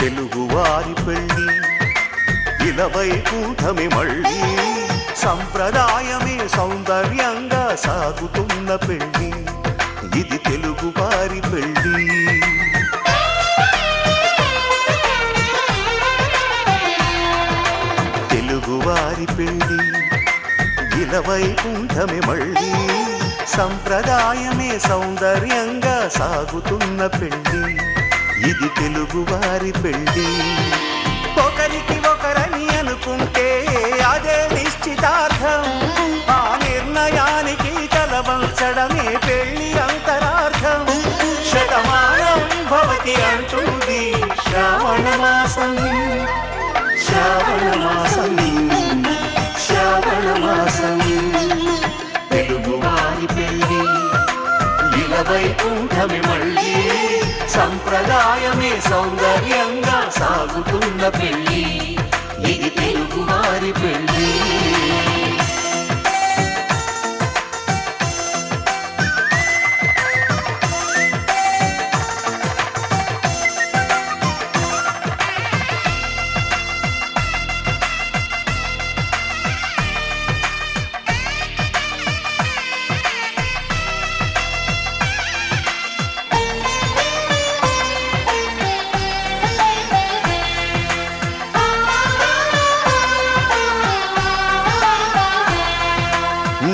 తెలుగువారి పెళ్ళి ఇలవైకుంఠమే మళ్ళీ సంప్రదాయమే సౌందర్యంగా సాగుతున్న పెళ్ళి ఇది తెలుగువారి పెళ్ళి తెలుగువారి పెళ్ళి ఇలవైకుంఠమే మళ్ళీ సంప్రదాయమే సౌందర్యంగా సాగుతున్న పెళ్ళి ఇది తెలుగువారి పెళ్ళి ఒకరికి ఒకరని అనుకుంటే అదే నిశ్చితార్థం ఆ నిర్ణయానికి తలవంచడమే పెళ్ళి అంతరార్థం శతమానం భవతి అంటుంది శ్రావణ మాసం శ్రావణ మాసం శ్రావణ మాసం తెలుగువారి పెళ్ళి ఇలవైకుంఠమే మళ్ళీ సంప్రదాయమే సౌందర్యంగా సాగుతున్న పెళ్ళి ఇది తెలుగువారి పెళ్ళి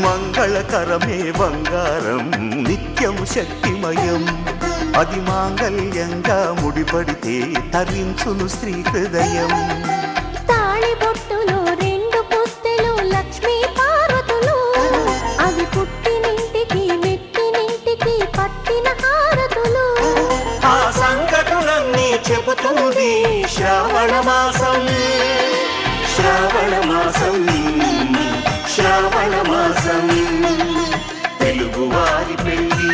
మంగళకరమే బంగారం నిత్యం శక్తిమయం అది మాంగళ్యంగా ముడిపడితే తరించును స్త్రీ హృదయం తాళిబొట్టులో రెండు పుస్తెలు లక్ష్మీ పార్వతులు అవి పుట్టినింటికి మెట్టినింటికి పట్టిన హారతులు ఆ సంగతులన్నీ చెబుతుంది శ్రావణ మాసం శ్రావణ మాసం శ్రావణ మాసం తెలుగువారి పెళ్ళి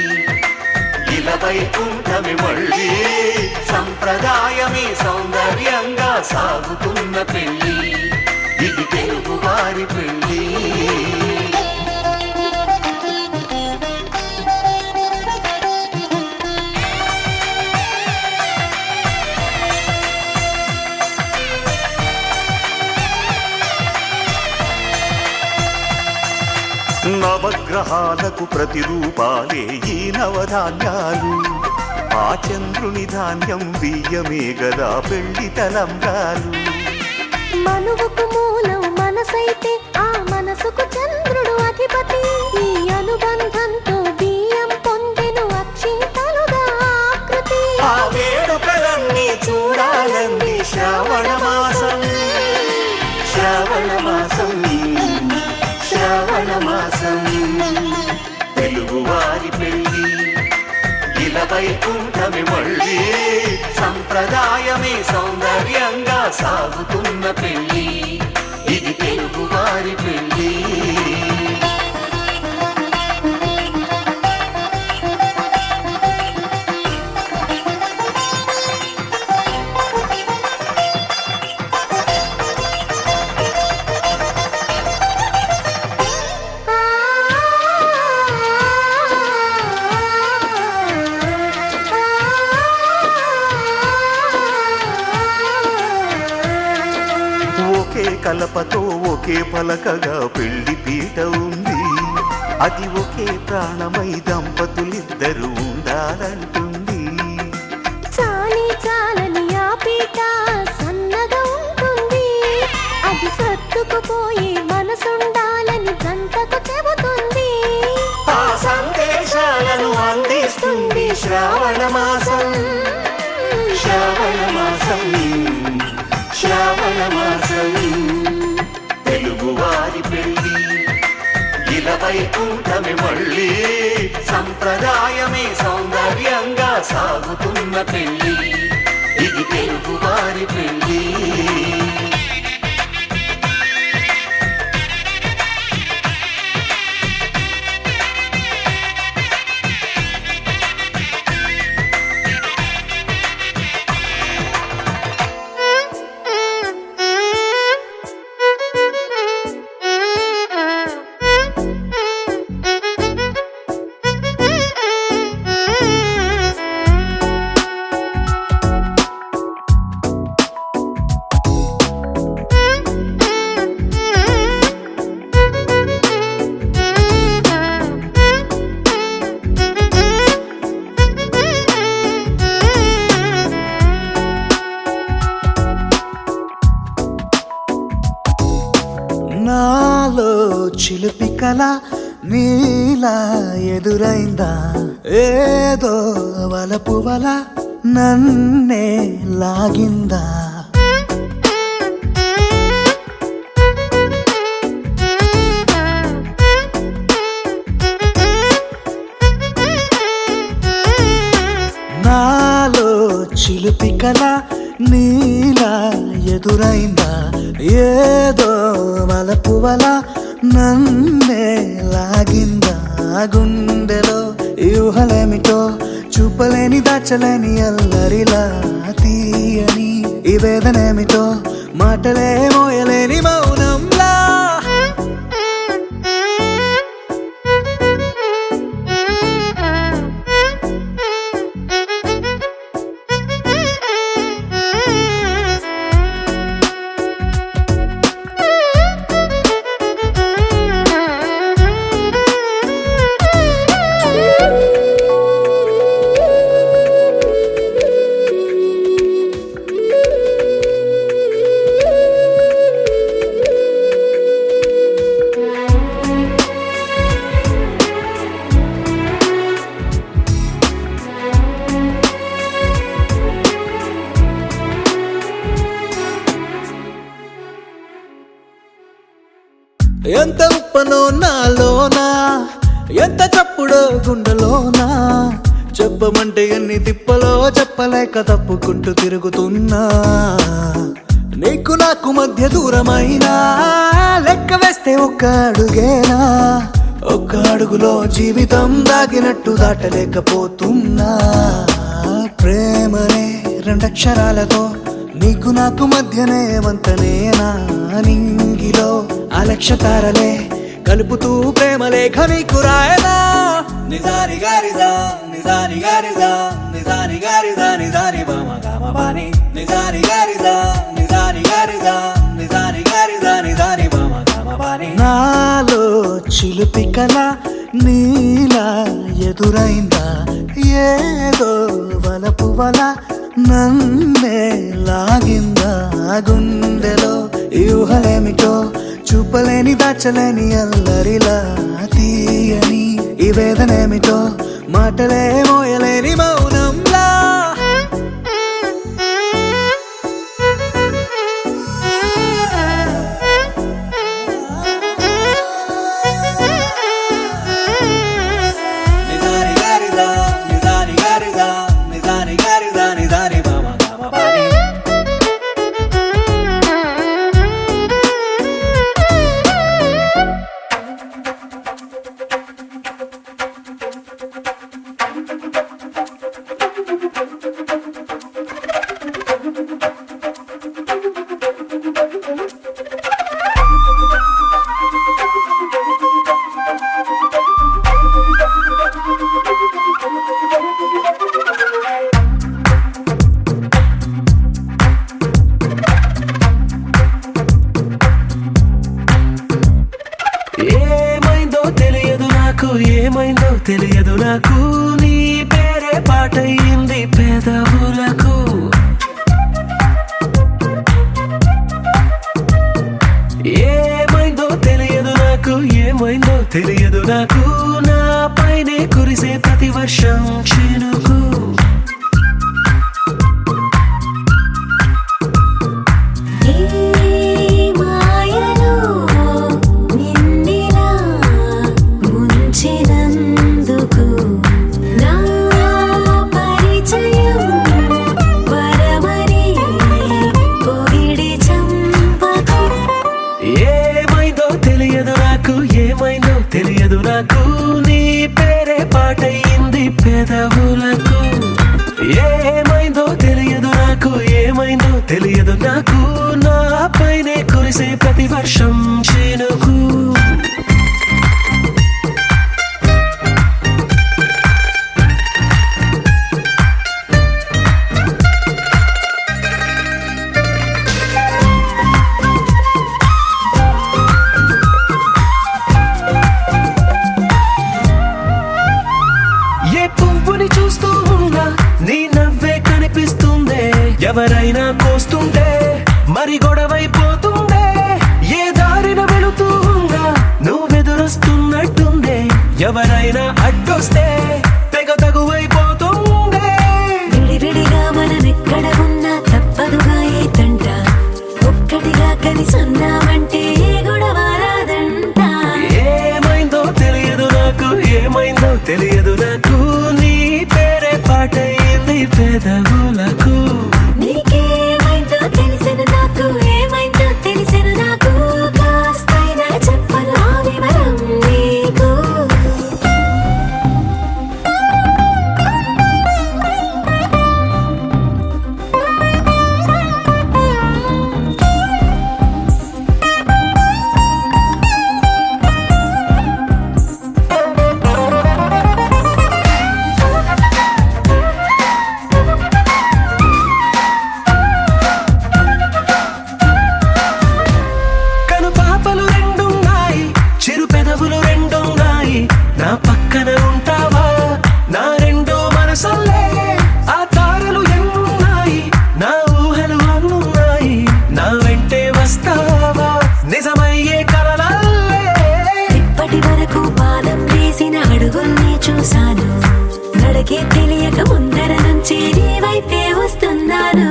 ఇలవైకుంఠమే మళ్ళీ సంప్రదాయమే సౌందర్యంగా సాగుతున్న పెళ్ళి ఇది తెలుగువారి పెళ్ళి నవగ్రహాలకు ప్రతిరూపాలే ఈ నవధాన్యాలు ఆ చంద్రుని ధాన్యం బియ్యమే గదా పెళ్లి తలంబ్రాలు మనువుకు మూలం మనసైతే ఆ మనసుకు చంద్రుడు అధిపతి ఈ అనుబంధంతో బియ్యం పొందెను అక్షింతలుగా ఆకృతి ఆ వేడుకలన్నీ చూడాలంది శ్రావణ మాసం శ్రావణ మాసం శ్రావణ మాసం తెలుగువారి పెళ్ళి ఇలవైకుంఠమే మళ్ళీ సంప్రదాయమే సౌందర్యంగా సాగుతున్న పెళ్ళి ఇది తెలుగువారి పెళ్ళి ఒకే కలపతో ఒకే పలకగా పెళ్లి పీట ఉంది అది ఒకే ప్రాణమై దంపతులిద్దరూ ఉండాలంటుంది చాలి చాలని ఆ పీట సన్నగా ఉంటుంది అది సర్దుకుపోయే మనసుండాలని జంటకు చెబుతుంది ఆ సందేశాలను అందిస్తుంది శ్రావణ మాసం శ్రావణ మాసం శ్రావణ మాసం తెలుగువారి పెళ్ళి ఇలవైకుంఠమే మళ్ళీ సంప్రదాయమే సౌందర్యంగా సాగుతున్న పెళ్ళి ఇది తెలుగువారి పెళ్ళి కల నీలా ఎదురైందా ఏదో వలపు వల నన్నే లాగిందా నాలో చిలిపి కల నీలా ఎదురైందా ఏదో వలపు వల నన్నే లాగిందా గుండెలో ఊహలేమిటో చూపలేని దాచలేని అల్లరిలా తీయని ఈ వేదనేమిటో మాటలే మోయలేని మౌనంలా ఎంత ఉప్పనో నాలోనా ఎంత చప్పుడో గుండెలోనా చెప్పమంటే ఎన్ని తిప్పలో చెప్పలేక తప్పుకుంటూ తిరుగుతున్నా నీకు నాకు మధ్య దూరమైనా లెక్క వేస్తే ఒక్క అడుగేనా ఒక్క అడుగులో జీవితం దాగినట్టు దాటలేకపోతున్నా ప్రేమనే రెండక్షరాలతో నీకు నాకు మధ్యనే వంతనేనా నింగిలో అలక్షతారలే కలుపుతూ ప్రేమ లేఖ నీకు రాయనా నిజాని గారిదా నిజాని గారిదా నిజాని గారిదా నిజాని బామ గామ బాని నిజాని గారిదా నిజాని గారిదా నిజాని గారిదా నిజాని బామ గామ బాని నాలో చిలిపి కల నీలా ఎదురైందా ఏదో వలపు వల నన్నే లాగిందా గుండెలో ఊహలేమిటో చూపలేని దాచలేని అల్లరిలా తీయని ఈ వేదనేమిటో మాటలే మోయలేని మౌనంలా నిజాని గారిదా నిజాని గారిదా నిజాని గారిదా నిజాని బామ గామ బాని ఏమైందో తెలియదు నాకు ఏమైందో తెలియదు నాకు నీ పేరే పాటయింది పెదవులకు ఏమైందో తెలియదు నాకు ఏమైందో తెలియదు నాకు నా పైనే కురిసే ప్రతి వర్షం చినుకు ఏమైందో తెలియదు నాకు నీ పేరే పాటయింది పెదవులకు ఏమైందో తెలియదు నాకు ఏమైందో తెలియదు నాకు నా పైనే కురిసే ప్రతి వర్షం చినుకు చూస్తూ ఉన్నా నీ నవ్వే కనిపిస్తుందే ఎవరైనా కోస్తుంటే మరి గొడవైపోతుందే ఏ దారిన వెళుతూ ఉన్నా నువ్వెదురొస్తున్నా ఎవరైనా అడ్డొస్తే తెగ తగువైపోతుందే. విడివిడిగా మనమెక్కడ ఉన్నా తప్పదుగా ఏ తంట, ఒక్కటిగా కలిసి ఉన్నామంటే ఏ గొడవ రాదంట. ఏమైందో తెలియదు నాకు, ఏమైందో తెలియదు నాకు, నీ పేరే పాటయింది పెదవులకు. నీకేమైందో తెలిసిన నాకు, ఏమైందో తెలిసిన నాకు, కాస్తైనా చెప్పను ఆ వివరం నీకు. కను పాపలు రెండున్నాయి, చిరు పెదవులు రెండున్నాయి, నా పక్కన ఉంటావా నా రెండో మనసల్లే. ఆ తారలు ఎన్నున్నాయి, నా ఊహలు అన్నున్నాయి, నా వెంటే వస్తావా నిజమయ్యే కలలల్లే. ఇప్పటి వరకు పాదం వేసిన అడుగుల్ని చూశాను, నడకే తెలియక ముందర నుంచి నీ వైపే వస్తున్నాను.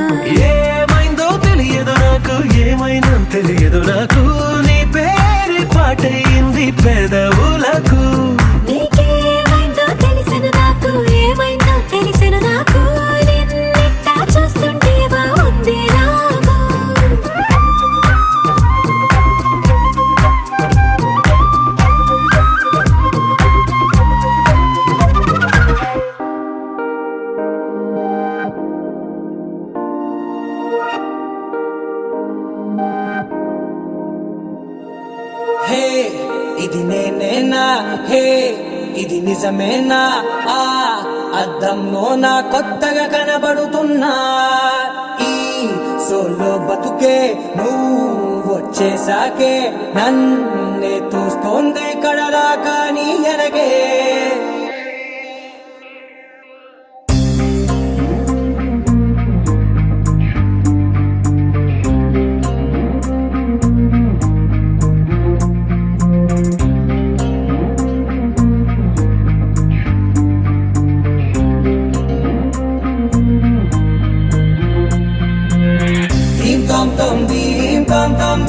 ఏమైందో తెలియదు నాకు, ఏమైందో తెలియదు నాకు, నీ పేరు పాటయింది పెదవులకు. నీకేమైందో తెలిసిన నాకు, ఏమైందో తెలిసిన నాకు, నిన్నిట్టా చూస్తుంటే బాగుంది నాకు. హే ఇది నేనేనా, హే ఇది నిజమేనా, ఆ అద్దంలో నా కొత్తగా కనబడుతున్నా. ఈ సోలో బతుకే నువ్వు వచ్చేసాకే నన్నే తోస్తోందే కడదాకా నీ ఎనగే.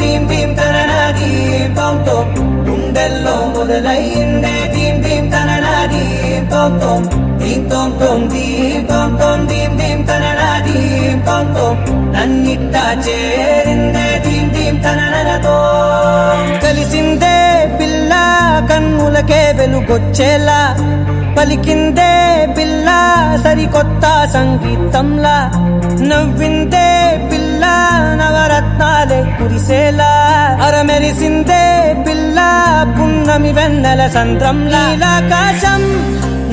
దీం దీం తననా దీం తోం తోం, గుండెల్లో మొదలయ్యిందే దీం దీం తననా దీం తోం తోం, దీం తోం తోం దీం తోం తోం, దీం దీం తననా దీం తోం తోం, నన్నిట్టా చేరిందే దీం దీం తననతో. కలిసిందే పిల్ల కన్నులకే వెలుగొచ్చేలా, పలికిందే పిల్ల సరికొత్త సంగీతంలా, నవ్విందే పిల్ల నవరత్నాలే కురిసేలా, అరమెరిసిందే పిల్ల పున్నమి వెన్నెల సంద్రంలా. ఆకాశం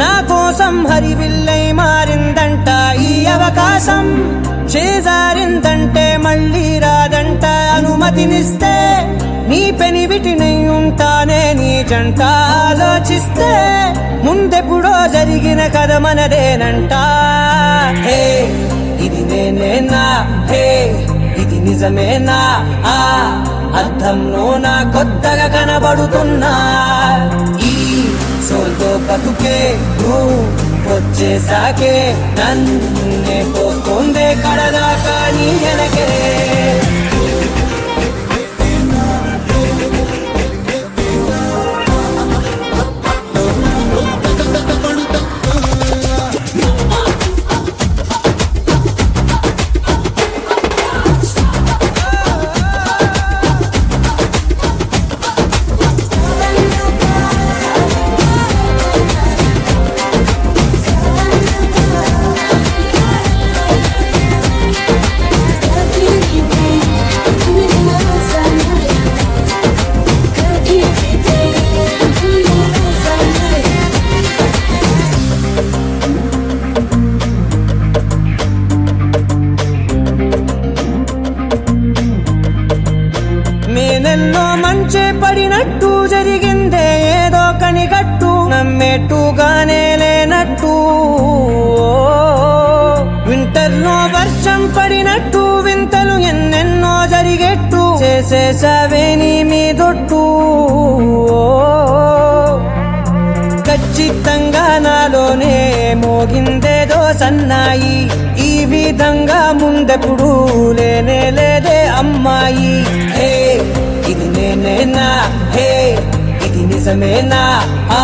నా కోసం హరివిల్లై మారిందంట, ఈ అవకాశం చేజారిందంటే మళ్ళీ రాదంట. అనుమతినిస్తే నీ పెనివిటినై ఉంటానే నీ జంట, ఆలోచిస్తే ముందెప్పుడో జరిగిన కథ మనదేనంట. హే ఇది నేనేనా, హే ఇది నిజమేనా, ఆ అద్దంలో నా కొత్తగా కనబడుతున్నా. ఈ సోల్తో బతుకే నువ్వు వచ్చేసాకే నన్నే పోతుందే కడదాకా నీ వెనకే. మేనెల్లో మంచే పడినట్టు జరిగిందే ఏదో కనిగట్టు, నమ్మేట్టుగానే లేనట్టు. వింటర్లో వర్షం పడినట్టు వింతలు ఎన్నెన్నో జరిగేట్టు, చేసేసావే నీ మీదొట్టు. ఖచ్చితంగా నాలోనే మోగిందేదో సన్నాయి. ఈ విధంగా ముందెప్పుడు లేనే లేదే అమ్మాయి. హే ఇది నేనేనా, హే ఇది నిజమేనా, ఆ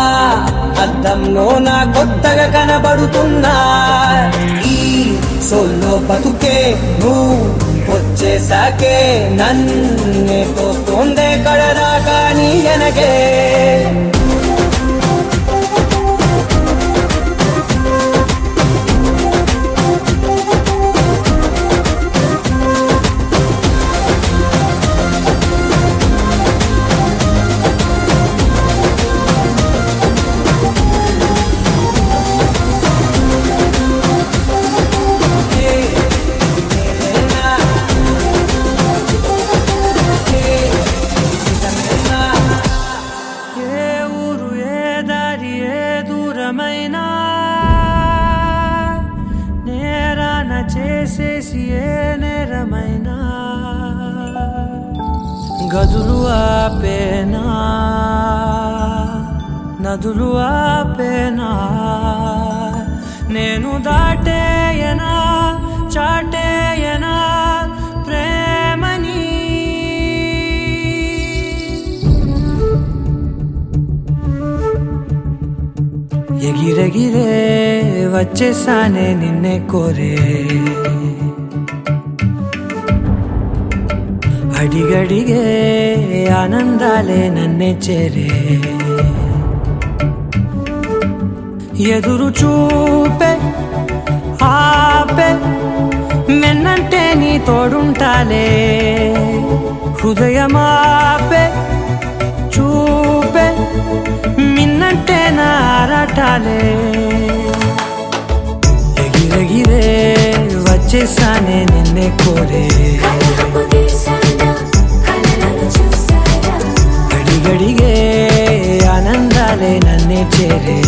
అద్దంలో నా కొత్తగా కనబడుతున్నా. ఈ సోల్లో బతుకే నువ్వు వచ్చేసాకే నన్నే తోస్తోందే కడదాకా నీ ఎనకే. చేసేసి ఏ నేరమైనా గదులు ఆపేనా, నదులు ఆపేనా, నేను దాటేయనా చాటేయనా ప్రేమని. ఎగిరెగిరే వచ్చేసానే నిన్నే కోరే, అడిగడిగే ఆనందాలే నన్నే చేరే. ఎదురు చూపే ఆపే వెన్నంటే నీ తోడుంటాలే. హృదయమాపే చూపే మిన్నంటే నారాటాలే. ఎగిరెగిరే వచ్చేసానే నిన్నే కోరే, అడిగడిగే ఆనందాలే నన్నే చేరే.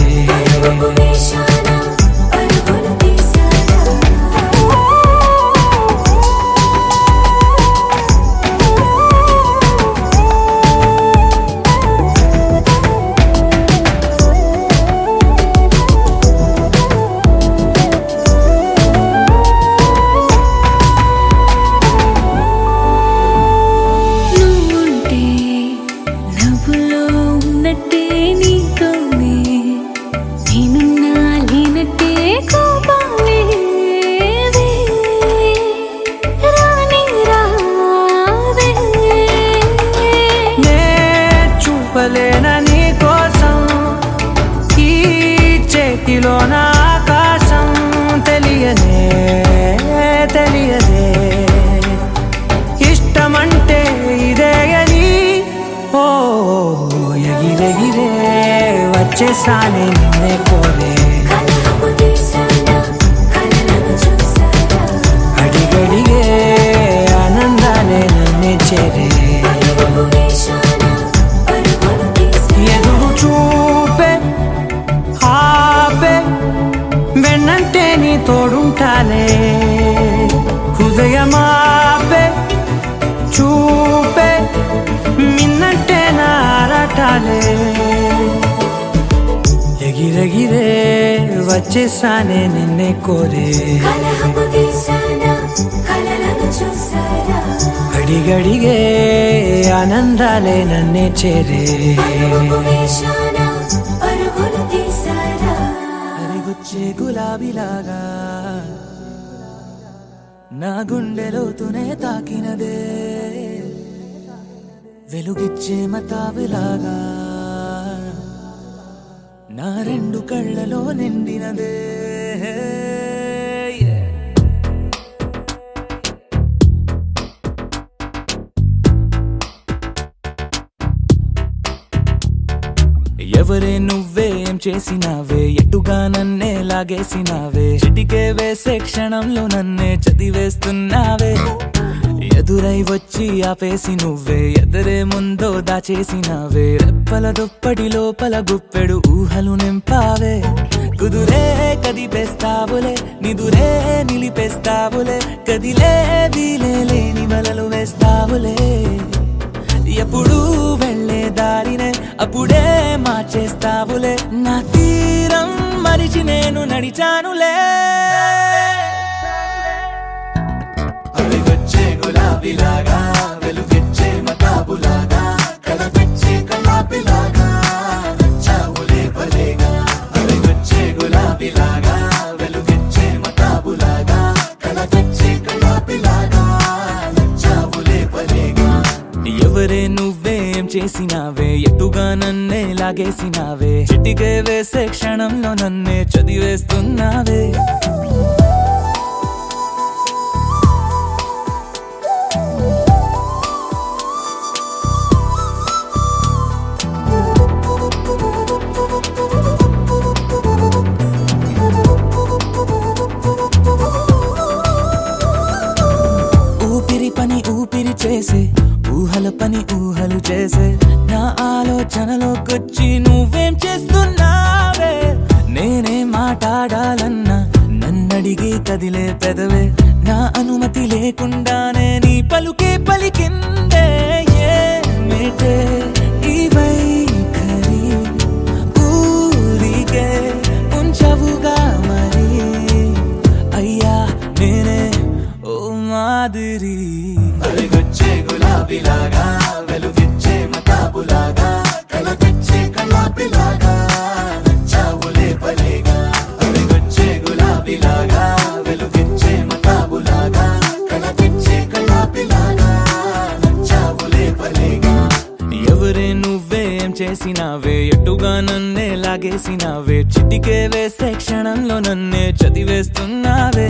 నీ కోసం ఈ చేతిలో నా ఆకాశం తెలియదే తెలియదే. ఇష్టమంటే ఇదే అని ఓ ఎగిరెగిరే వచ్చేసానే నిన్నే కోరే, అడిగడిగే ఆనందాలే నన్నే చేరే. ఎదురు చూపే ఆపే వెన్నంటే నీ తోడుంటాలే. హృదయమాపే చూపే మిన్నంటే నారాటాలే. ఎగిరెగిరే వచ్చేసానే నిన్నే కోరే, అడిగడిగే ఆనందాలే నన్నే చేరే. అరిగుచ్చే గులాబీలాగా నా గుండెలోతునే తాకినదే, వెలుగిచ్చే మతాబులాగా నా రెండు కళ్ళలో నిండినదే. ఎవరే నువ్వేం చేసినావే, ఎటుగా నన్నే లాగేసినావే, చిటికే వేసే క్షణంలో నన్నే చదివేస్తున్నావే. ఎదురై వచ్చి ఆపేసి నువ్వే ఎదరే ముందో దాచేసినావే, రెప్పల దుప్పటి లోపల గుప్పెడు ఊహలు నింపావే. కుదురే కదిపేస్తావులే, నిదురే నిలిపేస్తావులే, కదిలే వీలే లేని వలలు వేస్తావులే. ఎప్పుడు వెళ్ళే దారినే అప్పుడే మార్చేస్తావులే నా తీరం మరిచి నేను నడిచానులే అవి వచ్చే గులాబీలాగా వెలుగెచ్చే మతాబులాగా కలపెచ్చే కలాపిలాగా నచ్చావులే భలేగా అవి వచ్చే గులాబీలాగా వెలుగెచ్చే మతాబులాగా కలపెచ్చే కలాపిలాగా నచ్చావులే భలేగా ఎవరే నువ్వేం చేసినావే ఎటుగా నన్నే లాగేసినావే చిటికే వేసే క్షణంలో నన్నే చదివేస్తున్నావే ఊపిరి పని ఊపిరి చేసే ఊహల పని ఊహలు చేసే నా ఆలోచనలోకొచ్చి నువ్వేం చేస్తున్నావే నేనే మాట్లాడాలన్నా నన్నడిగి కదిలే పెదవే నా అనుమతి లేకుండానే నీ పలుకే పలికిందే ఏమిటే ఈ వైఖరి ఊరికే ఉంచవుగా మరి అయ్యా నేనే ఓ మాదిరి అవి వచ్చే గులాబీలాగా వెలుగెచ్చే మతాబులాగా కలపెచ్చే కలాపిలాగా నచ్చావులే భలేగా అవి వచ్చే గులాబీలాగా వెలుగెచ్చే మతాబులాగా కలపెచ్చే కలాపిలాగా నచ్చావులే భలేగా ఎవరే నువ్వేం చేసినావే ఎటుగా నన్నే లాగేసినావే చిటికే వేసే క్షణంలో నన్నే చదివేస్తున్నావే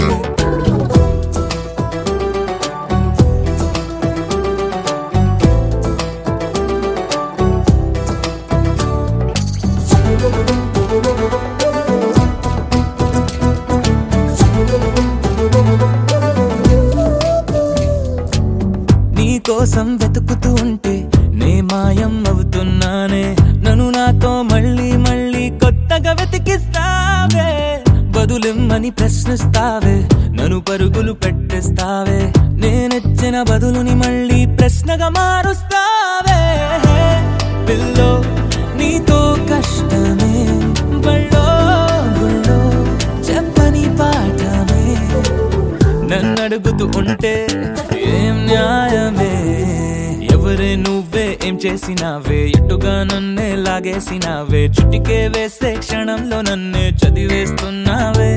నీ కోసం వెతుకుతూ ఉంటే నే మాయం అవుతున్నానే నన్ను నాతో మళ్ళీ మళ్ళీ కొత్తగా వెతికిస్తావే బదులిమ్మని ప్రశ్నిస్తావే నన్ను పరుగులు పెట్టేస్తావే నేనెచ్చిన బదులుని మళ్ళీ ప్రశ్నగా మారుస్తావే పిల్లో నీతో కష్టమే బళ్ళో గుళ్ళో చెప్పని పాఠమే నన్నడుగుతూ ఉంటే ఏం న్యాయమే ఎవరే నువ్వే ఏం చేసినావే ఎటుగా నన్నే లాగేసినావే చుటికే వేసే క్షణంలో నన్నే చదివేస్తున్నావే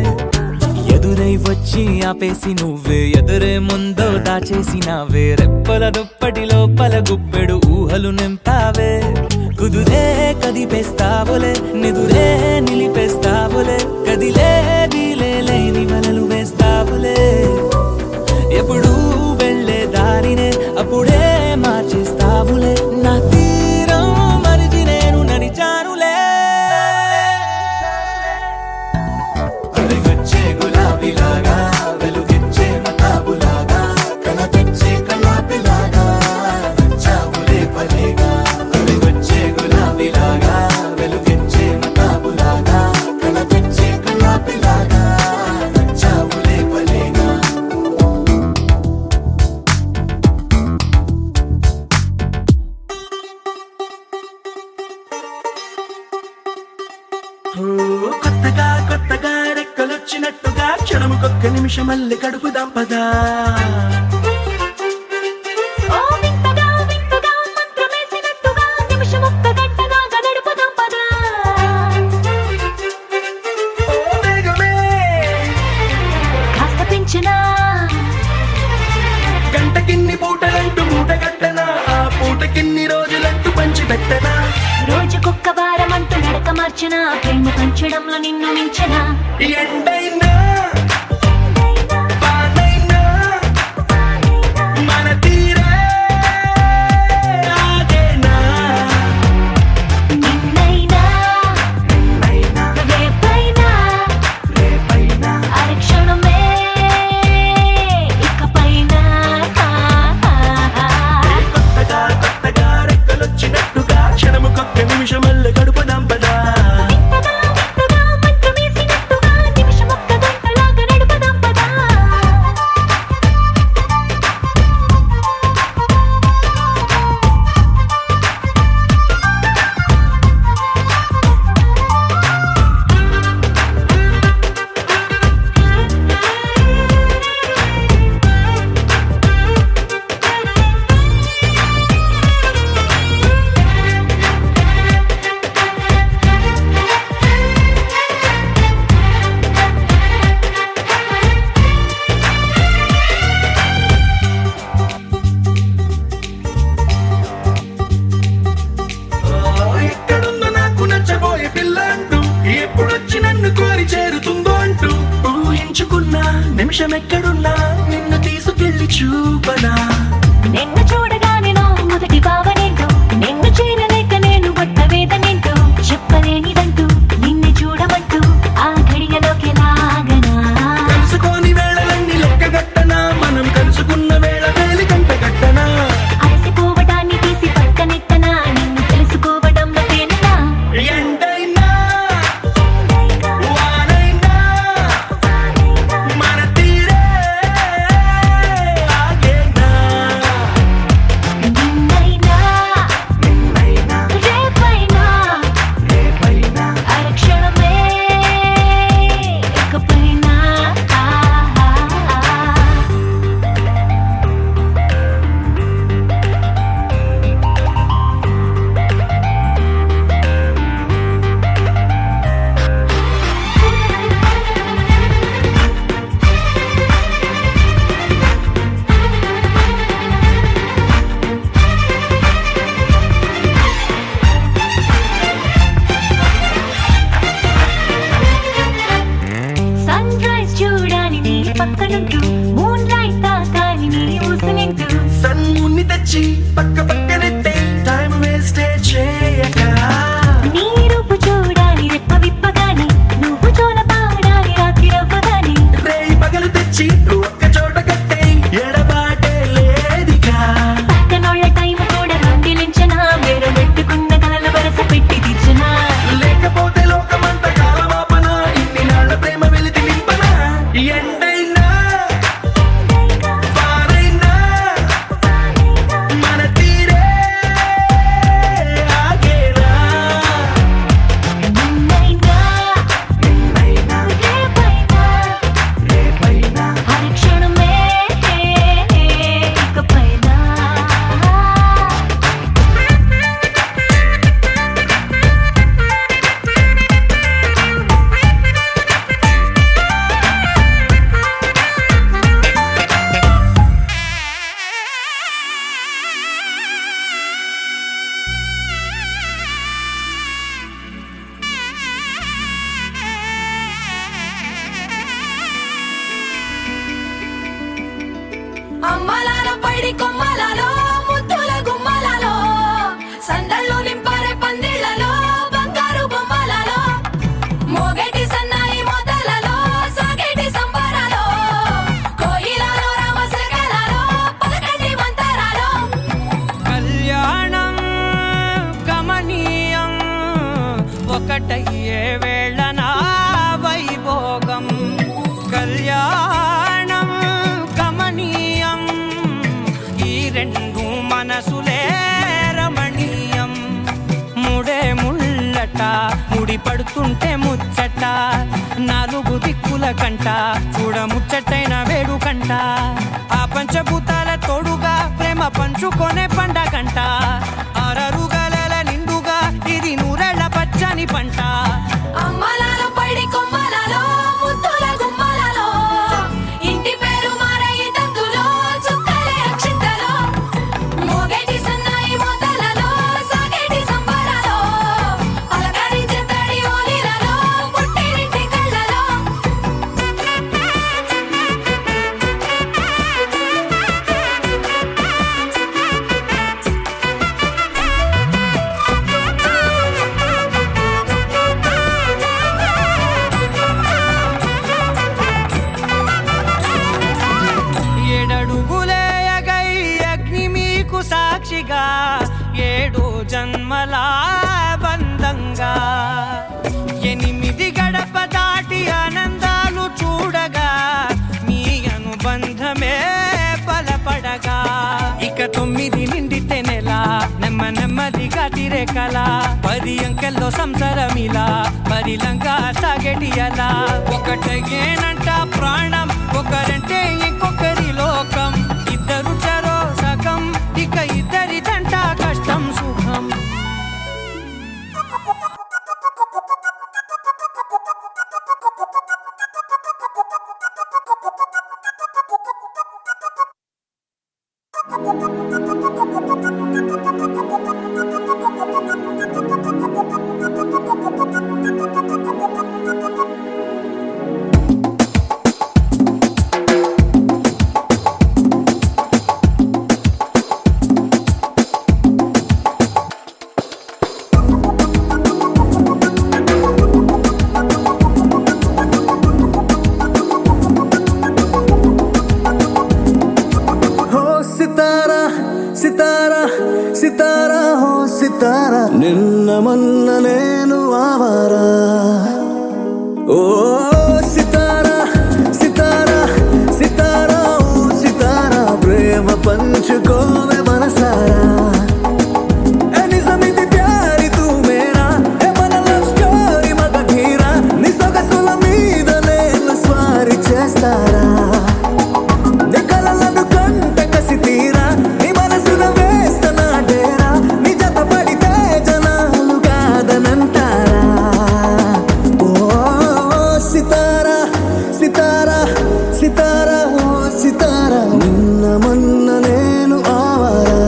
ఎదురై వచ్చి ఆపేసి నువ్వే ఎదురే ముందో దాచేసినావే రెప్పల దుప్పటి లోపల గుప్పెడు ఊహలు నింపావే కుదురే కదిపేస్తావులే నిదురే నిలిపేస్తావులే కదిలే వీలే లేని వలలు వేస్తావులే ఎప్పుడు వెళ్ళే దారినే అప్పుడే మార్చేస్తావులే నా తీరం మరిచి నేను నడిచానులే అవి వచ్చే గులాబీలాగా వెలుగెచ్చే మతాబులాగా కలపెచ్చే కలాపిలాగా నచ్చావులే భలేగా అవి వచ్చే గులాబీలాగా వెలుగెచ్చే మతాబులాగా కలపెచ్చే కలాపిలాగా నచ్చావులే భలేగా కొత్తగా కొత్తగా రెక్కలొచ్చినట్టుగా క్షణముకొక్క నిమిషం మళ్ళీ గడుపుదాం పదా ఓ వింతగా వింతగా మంత్రమేసినట్టుగా నిమిషమొక్క గంటగా గడుపుదాం పదా ఓ వేగమే కాస్త పెంచినా గంటకిన్ని పూటలంటూ మూటగట్టనా ఆ పూటకిన్ని రోజులంటూ పంచి పెట్టనా రోజుకొక్క వారం అంటూ నడక మార్చిన ప్రేమ పంచడంలో నిన్ను మించిన ఎండైనా వానైనా మన తీరే ఆగేనా నిన్నైనా రేపైనా అరక్షణమే ఇకపైన కొత్తగా కొత్తగా రెక్కలొచ్చినట్టుగా క్షణముకొక్క నిమిషం మళ్ళీ గడుపుదాం పదా వింతగా వింతగా మంత్రమేసినట్టుగా నిమిషమొక్క గంట నిమిషం ఎక్కడున్నా నిన్ను తీసుకెళ్ళి చూపనా నిన్ను చూడగానే నా మొదటి భావనేంటో నిన్ను చేరలేక నేను పడ్డ వేదనేంటో చెప్పలేనిదంటూ నిన్ను చూడమంటూ ఆ ఘడియలోకి లాగనా కలుసుకోని వేళలన్నీ లెక్కగట్టనా మనం కలుసుకున్న వేళ వేలి కంట కట్టనా అలసిపోవటాన్ని తీసి పక్కనెట్టనా నిన్ను తెలుసుకోవడంలో తేలినా ఎండైనా వానైనా మన తీరే ఆగేనా నిన్నైనా రేపైనా అరక్షణమే ఇకపైనా సన్ రైజ్ చూడాలి నీ పక్కనుంటూ మూన్ లైట్ తాకాలి నీ ఊసునింటూ సన్ముని తెచ్చి పక్కనెట్టే టైం వేస్ట్ చేయక నీ రూపు చూడాలి రెప్ప విప్పగాని నువ్వు జోల పాడాలి రాత్రి రవ్వగాని రేయి పగలు తెచ్చి ఒక్క చోట కట్టే ఎడబాటే లేదిగా పక్కనోళ్ళ టైం కూడా రొండిలించనా వేరు పెట్టుకున్న కలలు వరస పెట్టి తీర్చనా లేకపోతే లోకమంత కాలమాపన ఇన్ని నాళ్ళ ప్రేమ వెలితి నింపనా ఎండైనా వానైనా మన తీరే ఆగేనా నిన్నైనా రేపైనా అరక్షణమే ఇకపైనా అమ్మలాల పైడి కొమ్మలలో ముద్దుల గుమ్మలలో సందళ్ళు నింపారే పందిళ్లలో బంగారు బొమ్మలలో మోగేటి సన్నాయి మొదలలో సాగేటి సంబరాలో కోయిలలో రామశకలలో పలకండి మంతరాలో కళ్యాణం గమనీయం ఒకటయ్యే వేళ నా వైభోగం కళ్యాణం గమనీయం ఈ రెండు మనసులే రమణీయం ముడే ముళ్ళట ముడి పడుతుంటే ముచ్చట నాలుగు దిక్కుల కంట చూడ ముచ్చటైన వేడుకంట ఆ పంచభూతాల తోడుగా ప్రేమ పంచుకొనే పండగంట అరరుగలల నిండుగా ఇది నూరెళ్ళ పచ్చని పంట అమ్మలాల పైడి కొమ్మలలో ముద్దుల గుమ్మలలో ఇంటి పేరు మారయి తందులో చుక్కలే అక్షింతలో మోగేటి సన్నాయి మొదలలో సాగేటి సంబరాలో పలకరించే తడి ఓలిలలో పుట్టినింటి కళ్ళలో ఏడడుగులేయగై అగ్ని మీకు సాక్షిగా ఏడు జన్మల బంధంగా ఎనిమిది గడప దాటి ఆనందాలు చూడగా మీ అనుబంధమే బలపడగా ఇక 9 నిండితే నెల నెమ్మదిగా తిరేకల 10 అంకెల్లో సంసారమిలా పరిలంగా సాగేటి అలా ఒకటేనంట ప్రాణం ఒకరంటే ఇంకొకరి లోకం ఇద్దరు చరో సగం ఇక ఇద్దరిదంట కష్టం సుఖం మొన్న నేను ఆవారా ఓ సితారా సితారా సితారా ఓ సితారా ప్రేమ పంచుకోవే మనసారా ఏ నిజమిది ప్యారి తూ మేరా ఏ మన లవ్ స్టోరీ మగ ధీరా నీ సొగసుల మీద నేను స్వారీ చేస్తారా నీ కలలను కంట కసి తీరా నీ మనసున వేస్తన డేరా నీ జత పడితే జనాలు కాదనంటారా ఓ సితారా సితారా సితారా ఓ సితారా నిన్న మొన్న నేను ఆవారా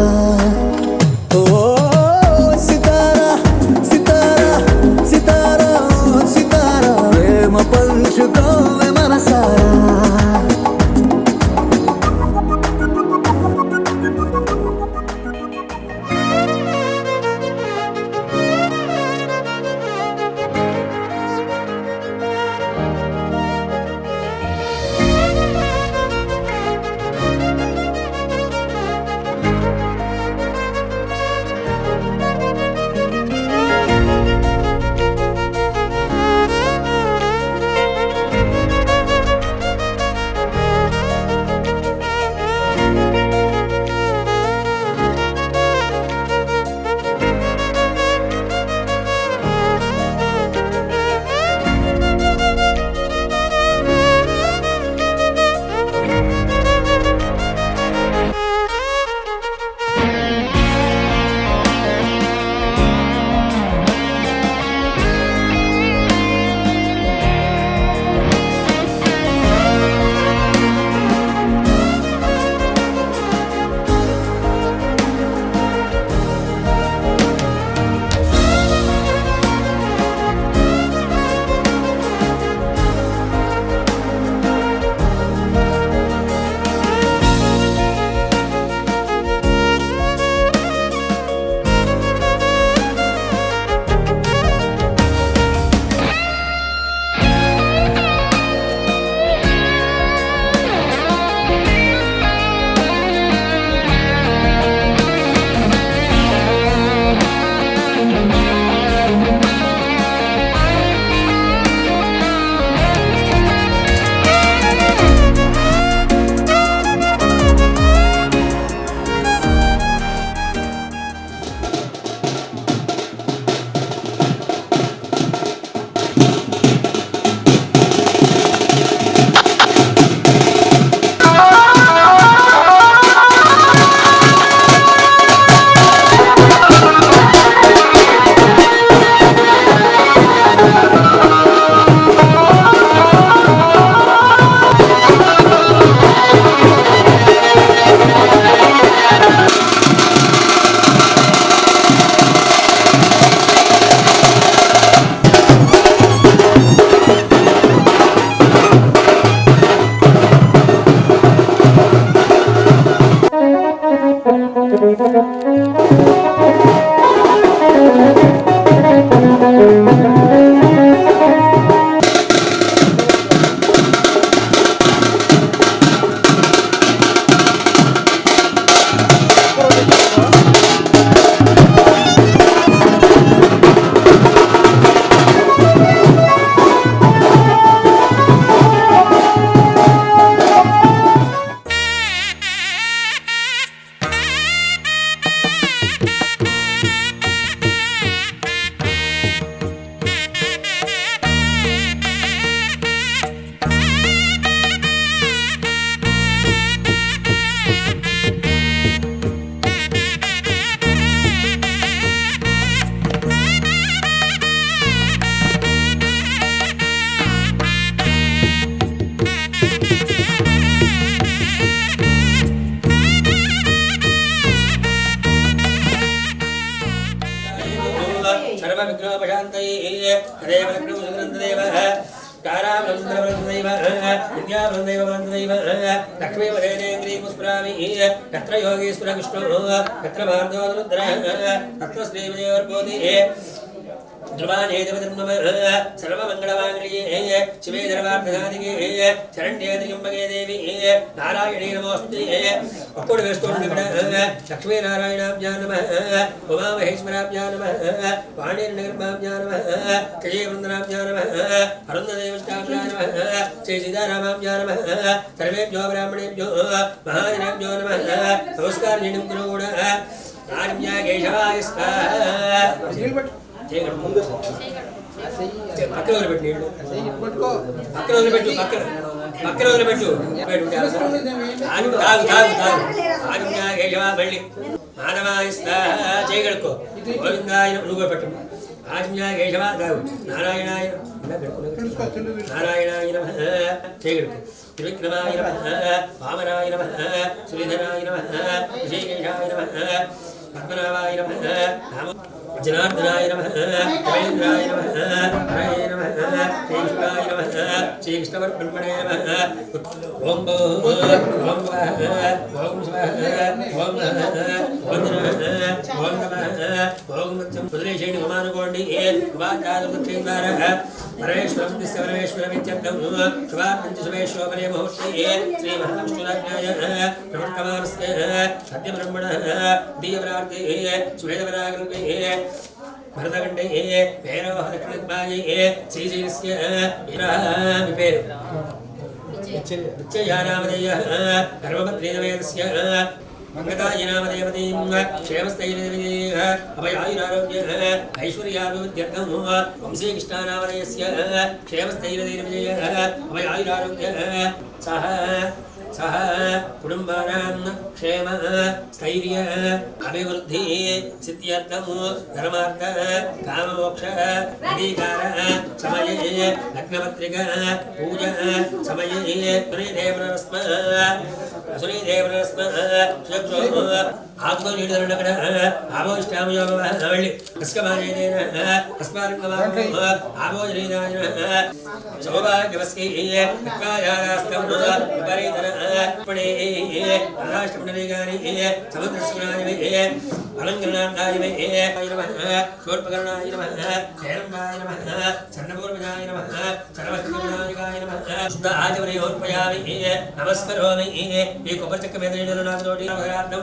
ఓ సితారా సితారా సితారా ఓ సితారా ప్రేమ పంచుకోవే మనసారా सर्वविघ्नोपशान्तये तदेव लक्ष्मीदेवः ताराब्रह्मदेव विद्याब्रह्मदेव लक्ष्मीपदेन्द्रीपुष्परामि तत्र योगीश्वर विष्णुः तत्र भारतोरुद्रः तत्र श्रीविजयोर्भूतिः ध्रुवाणे देवधर्मः सर्वमङ्गलमाङ्गल्ये शिवे सर्वार्थसाधिके शरण्ये त्र्यम्बके देवी नारायणे नमोऽस्तुते अक्कोड वेस्तोण्ड लक्ष्मी नारायणाभ्यां नमः उमामहेश्वराभ्यां नमः वाणीर्नगरमाभ्यां नमः जयवृन्दनाभ्यां नमः अरुणदेवष्टाभ्यां नमः श्री सीतारामाभ्यां नमः सर्वेभ्यो ब्राह्मणेभ्यो महाजनेभ्यो नमः नमस्कार जीणं गुरुगुण आर्म्या केशवाय स्वाहा పక్కన వదిలిపెట్టు పక్కన వదిలిపెట్టు పక్కన వదిలిపెట్టు ఆజ్ఞా కేశవ మళ్ళీ మానవాయ స్వాహ చేయగలుకో గోవిందాయ నువ్వు పెట్టు ఆజ్ఞా కేశవ తాగు నారాయణాయ నారాయణాయ నమ చేయగలుకో త్రివిక్రమాయ నమ వామనాయ నమ శ్రీధరాయ నమ విజయకేశాయ నమ పద్మనాభాయ నమ జనార్దనాయ నమః రవీంద్రాయ నమః హరయే నమః కేశవాయ నమః శ్రీకృష్ణపరబ్రహ్మణే నమః ఓం ఓం ఓం స్వాహ ఓం ఓం నమః ఓం మత్యం పుదరేశేణి మమానుకోండి వాచాదుక్షేంద్ర పరమేశ్వరం పరమేశ్వరమిత్యర్థం శుభాంతి శుభేశ్వరే మహోత్సవే శ్రీ మహావిష్ణురాజ్ఞాయ ప్రవర్తమానస్య సత్యబ్రహ్మణః దీయప్రార్థే స్వేదవరాగల్పే భరతఖండే భైరవ దక్షిణద్వాయే శ్రీశైలస్య వీరామి పేరు నిత్యయానామదేయ ధర్మపత్రేదవేదస్య మంగళాయ నామదేవతీం క్షేమస్థైర్యదేవీయ అభయాయురారోగ్య ఐశ్వర్యాభివృద్ధ్యర్థం వంశీ కృష్ణానామదేయస్య క్షేమస్థైర్యదేవీయ అభయాయురారోగ్య సహ సహ కుటుంబానాం క్షేమ స్థైర్య అభివృద్ధి సిద్ధ్యర్థం ధర్మార్థ కామమోక్ష అధికార సమయే లగ్నపత్రిక పూజ సమయే సునీదేవనస్మ ఆత్మ నీడక్కడ ఆభోష్టామయోగవళి అస్కమానేన అస్మారంగమాగం ఆభోజనేనాయ సౌభాగ్యవస్కై అక్వాయాస్తం విపరీతన పడే రాష్ట్రపుండరీగాని సముద్రస్నాయ అలంకరణాయ నమః శూర్పకర్ణాయ నమః హేరంబాయ నమః సన్నపూర్వజాయ నమః సర్వజ్ఞాయకాయ నమః శుద్ధ ఆచమనయోర్పయామి నమస్కరోమి ఈ కొబ్బరి చెక్క మీద నీడలు నాకు తోటి భగరార్థం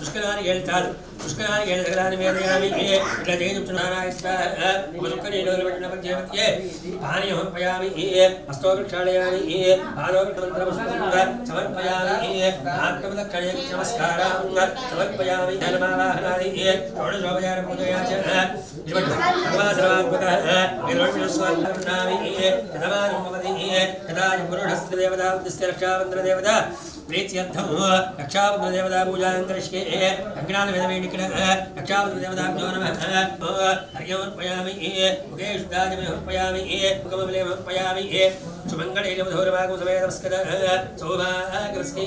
పుష్కరానికి వెళ్తారు పుష్కరానికి వెళ్ళి దగ్గరాన్ని మీదయామి ఇట్లా చేయించున్నారాయ చుక్క నీడలు పెట్టిన పంచేమత్యే పానీయోర్పయామి హస్తో ప్రక్షాళయామి పాదోమంత్రపుష్పంగా సమర్పయామి ఆత్మదక్షిణే నమస్కారం సమర్పయామి ధర్మావాహనాది షోడశోపచార పూజయా చ సర్వాత్మక నిర్వణస్వామి యథమానుభవతి యథా పురుషస్య దేవతా ఉద్దిశ్య రక్షాబంధనదేవత ప్రీత్యర్థం రక్షాబంధనదేవతా పూజాం కరిష్యే అజ్ఞానవేదవేణికిన రక్షాబంధనదేవతాభ్యో నమః హర్యోర్పయామి ముఖే శుద్ధాదిమహోర్పయామి ముఖమమలేమహోర్పయామి సుమంగళైరమధోరమాగం సమేతమస్కద సౌభాగ్యవస్కై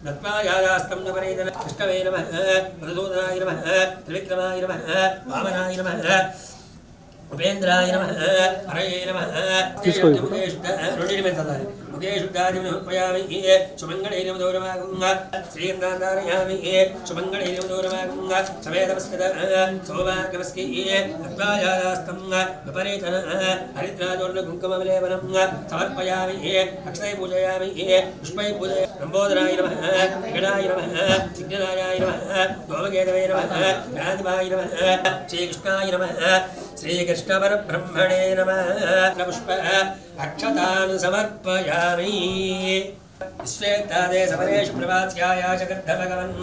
నత్వాయాస్తం నపరేదన కృష్ణవే నమః మధుసూదనాయ నమః త్రివిక్రమాయ నమః వామనాయ నమః ఉపేంద్రాయ నమః హరయే నమః రెండింటి మీద చల్లాలి ముఖే శుద్ధాదిమహోర్పయామి సుమంగళైరమధోరమాగం శ్రీగంధాధారయామి సుమంగళైరమధోరమాగం సమేతమస్కద సౌభాగ్యవస్కై నత్వాయాస్తం విపరీతన హరిద్రాదోర్ణ కుంకుమవిలేపనం సమర్పయామి అక్షయ పూజయామి పుష్పై పూజయ లంబోదరాయ నమః విఘ్నాయ నమః విఘ్నరాయాయ నమః గోమకేతవే నమః గాంధివాయ నమః శ్రీకృష్ణాయ నమః శ్రీకృష్ణపరబ్రహ్మణే నమః పుష్ప అక్షతాన్ సమర్పయామి విశ్వేత్తాదే సమరేషు ప్రభాస్యాయ చ గర్ధభగవన్